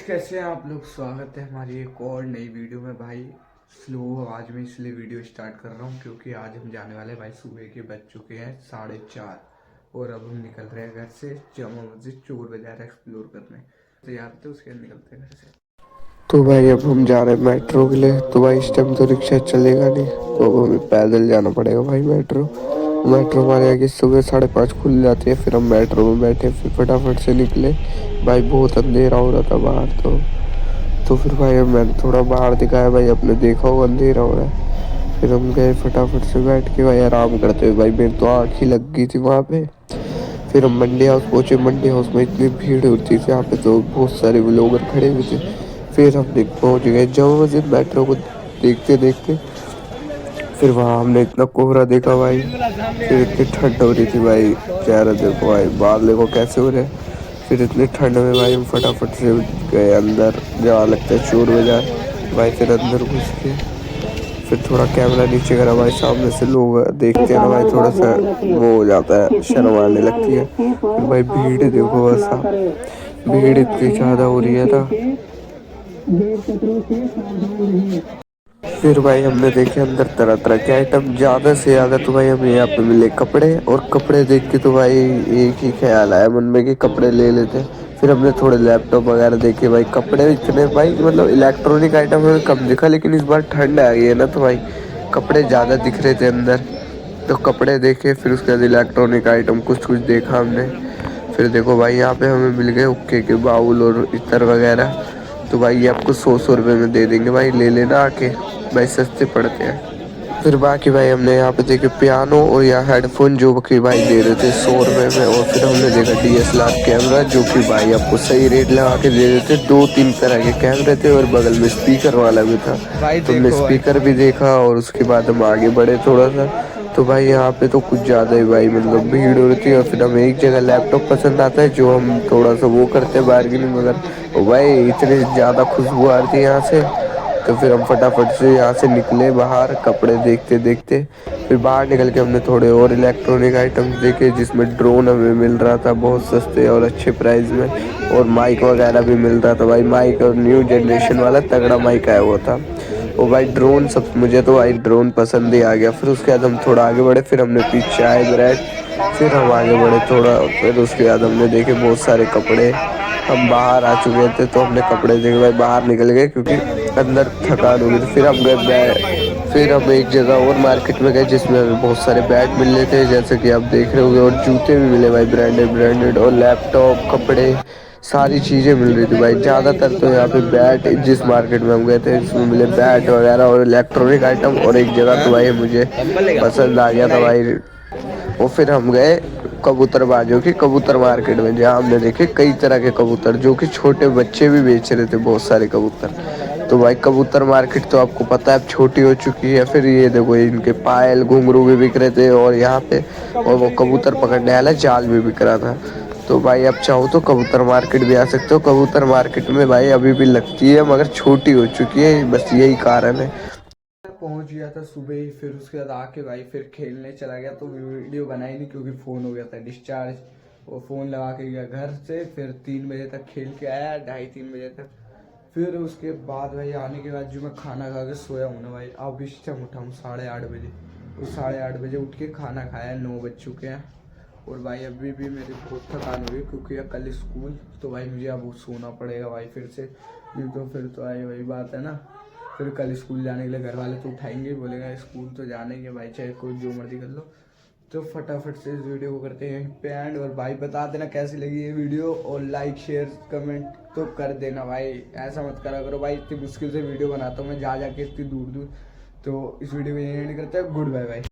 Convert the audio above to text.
कैसे हैं आप लोग। स्वागत है हमारी एक और नई वीडियो में। भाई स्लो आवाज़ में इसलिए वीडियो स्टार्ट कर रहा हूँ क्योंकि आज हम जाने वाले हैं। भाई सुबह के बज चुके हैं 4:30 और अब हम निकल रहे हैं घर से जामा मस्जिद चोर बाजार एक्सप्लोर करने। तैयार थे उसके बाद निकलते हैं घर से। तो भाई अब हम जा रहे हैं मेट्रो के लिए। तो भाई इस टाइम तो रिक्शा चलेगा नहीं, तो अब हमें पैदल जाना पड़ेगा भाई। मेट्रो हमारे आगे सुबह 5:30 खुल जाती है। फिर हम मेट्रो में बैठे, फिर फटाफट से निकले। भाई बहुत अंधेरा हो रहा था बाहर। तो फिर भाई मैंने थोड़ा बाहर दिखाया, भाई अपने देखा हो अंधेरा हो रहा है। फिर हम गए फटाफट से बैठ के भाई आराम करते हुए। भाई मेरी तो आँख ही लग गई थी वहाँ पे। फिर हम मंडी हाउस पहुँचे। मंडी हाउस में इतनी भीड़ होती थी यहाँ पे, तो बहुत सारे व्लॉगर खड़े हुए थे। फिर हम पहुँच गए जामा मस्जिद मेट्रो को देखते देखते। फिर वहाँ हमने इतना कोहरा देखा भाई, फिर इतनी ठंड हो रही थी भाई। चेहरा देखो भाई, बाल देखो कैसे हो रहे हैं। फिर इतनी ठंड में भाई हम फटाफट से गए अंदर जहाँ लगता है चोर बाजार। भाई फिर अंदर घुस के फिर थोड़ा कैमरा नीचे करा भाई। सामने से लोग देखते हैं ना भाई, थोड़ा सा वो हो जाता है, शर्म आने लगती है। फिर भाई भीड़ देखो, बस भीड़ इतनी ज़्यादा हो रही है ना। फिर भाई हमने देखे अंदर तरह तरह के आइटम। ज़्यादा से ज़्यादा तो भाई हमें यहाँ पे मिले कपड़े। और कपड़े देख के तो भाई एक ही ख्याल आया मन में कि कपड़े ले लेते। फिर हमने थोड़े लैपटॉप वगैरह देखे। भाई कपड़े इतने भाई मतलब इलेक्ट्रॉनिक आइटम हमें कम दिखा, लेकिन इस बार ठंड आ गई है ना, तो भाई कपड़े ज़्यादा दिख रहे थे अंदर। तो कपड़े देखे, फिर उसके बाद इलेक्ट्रॉनिक आइटम कुछ कुछ देखा हमने। फिर देखो भाई यहाँ पे हमें मिल गए हुक्के के बाउल और इत्र वगैरह। तो भाई ये आपको 100 रुपये में दे देंगे भाई, ले लेना आके, भाई सस्ते पड़ते हैं। फिर बाकी भाई हमने यहाँ पे देखे पियानो और यहाँ हेडफोन, जो कि भाई दे रहे थे 100 रुपये में। और फिर हमने देखा DSLR कैमरा, जो कि भाई आपको सही रेट लगा के दे देते। 2-3 तरह के कैमरे थे और बगल में स्पीकर वाला भी था। तो हमने स्पीकर भी देखा और उसके बाद हम आगे बढ़े थोड़ा सा। तो भाई यहाँ पे तो कुछ ज़्यादा ही भाई मतलब भीड़ हो रही थी। और फिर हमें एक जगह लैपटॉप पसंद आता है, जो हम थोड़ा सा वो करते हैं बार्गेनिंग वगैरह। भाई इतनी ज़्यादा खुशबू आ रही थी यहाँ से। तो फिर हम फटाफट से यहाँ से निकले बाहर कपड़े देखते देखते। फिर बाहर निकल के हमने थोड़े और इलेक्ट्रॉनिक आइटम्स देखे, जिसमें ड्रोन हमें मिल रहा था बहुत सस्ते और अच्छे प्राइस में। और माइक वगैरह भी मिल रहा था भाई। माइक और न्यू जनरेशन वाला तगड़ा माइक आया हुआ था। और भाई ड्रोन सब, मुझे तो भाई ड्रोन पसंद ही आ गया। फिर उसके बाद हम थोड़ा आगे बढ़े। फिर हमने पी चाय ब्रेड। फिर हम आगे बढ़े थोड़ा। फिर उसके बाद हमने देखे बहुत सारे कपड़े। हम बाहर आ चुके थे तो हमने कपड़े देखे भाई, बाहर निकल गए क्योंकि अंदर थकान हो गई थी। फिर हम गए फिर हम एक जगह और मार्केट में गए, जिसमें हमें बहुत सारे बैट मिल रहे थे, जैसे कि आप देख रहे होंगे। और जूते भी मिले भाई, ब्रांडेड। और लैपटॉप, कपड़े, सारी चीज़ें मिल रही थी भाई। ज़्यादातर तो यहाँ पे बैट, जिस मार्केट में हम गए थे इसमें मिले बैट वगैरह और इलेक्ट्रॉनिक आइटम। और एक जगह तो भाई मुझे पसंद आ गया था भाई। और फिर हम गए कबूतरबाजों की कबूतर मार्केट में, जहाँ हमने देखे कई तरह के कबूतर, जो कि छोटे बच्चे भी बेच रहे थे बहुत सारे कबूतर। तो भाई कबूतर मार्केट तो आपको पता है अब छोटी हो चुकी है। फिर ये देखो इनके पायल घुंघरू भी बिक रहे थे और यहाँ पे, और वो कबूतर पकड़ने वाला जाल भी बिक रहा था। तो भाई अब चाहो तो कबूतर मार्केट भी आ सकते हो। कबूतर मार्केट में भाई अभी भी लगती है, मगर छोटी हो चुकी है, बस यही कारण है। पहुंच गया था सुबह ही। फिर उसके बाद आके भाई फिर खेलने चला गया। तो वीडियो बनाई नहीं क्योंकि फ़ोन हो गया था डिस्चार्ज। वो फ़ोन लगा के गया घर से। फिर 3 बजे तक खेल के आया, 2:30-3 बजे तक। फिर उसके बाद भाई आने के बाद जो मैं खाना खा के सोया हूँ ना भाई, अब इस टाइम उठा हूँ 8:30 बजे। तो 8:30 बजे उठ के खाना खाया, 9 बज चुके हैं। और भाई अभी भी मेरी बहुत थकान हुई क्योंकि कल स्कूल। तो भाई मुझे अब सोना पड़ेगा भाई फिर से। नहीं तो फिर तो आई वही बात है ना। फिर कल स्कूल जाने के लिए घर वाले तो उठाएंगे, बोलेगा स्कूल तो जाने के भाई, चाहे कोई जो मर्जी कर लो। तो फटाफट से इस वीडियो को करते हैं पे एंड। और भाई बता देना कैसी लगी ये वीडियो, और लाइक शेयर कमेंट तो कर देना भाई। ऐसा मत करा करो भाई, इतनी मुश्किल से वीडियो बनाता हूँ मैं जा जाके इतनी दूर दूर। तो इस वीडियो को यहीं एंड करते हैं। गुड बाय भाई।